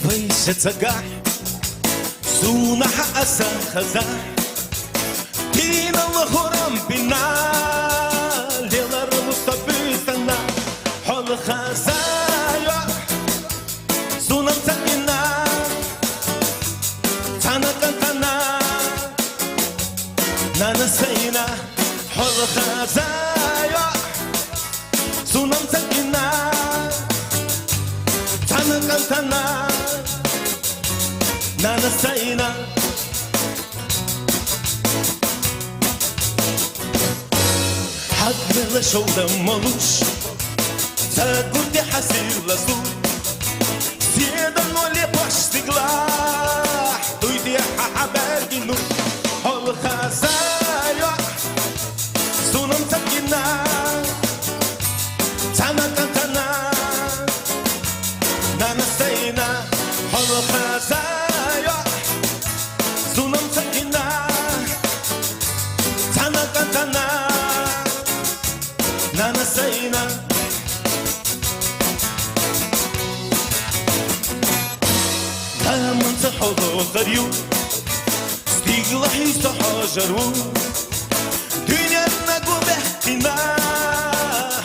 Высятся Сунаха асахаза Тинал хорам бина Лелар мустабистана Холхазая Сунам цакина Танакантана Нанасайна Холхазая Сунам цакина Танакантана Nana Saina حضر شودا ملوش تقول دي حسير لسول زيادة نولي باش تقلاح دويدي ححبار جنو هول خزايا سونم تقينا تانا كنتنا نانا سينا هول خزايا Nana Saina Лама تحضر غريو ستيق لحي تحجرو دنيا نقو بحكينا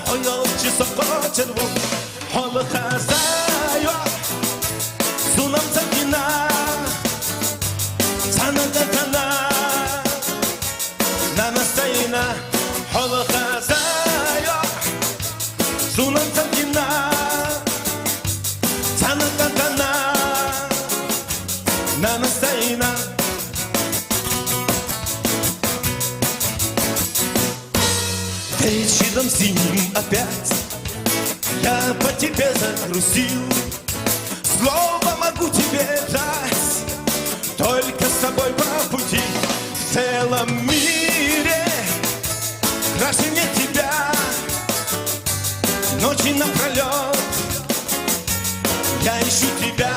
حياتي سقاطرو حال خزايا سنم تقينا تانا تانا Nana Saina حال خزايا Sunam Sakina Tanakana Nana Saina Вечером синим опять Я по тебе загрузил Слово могу тебе дать Только с тобой по пути В целом мире Краше нет тебя Ночи напролет Я ищу тебя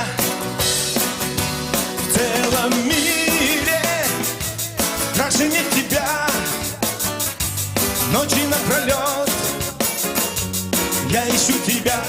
В целом мире Краше нет тебя Ночи напролет Я ищу тебя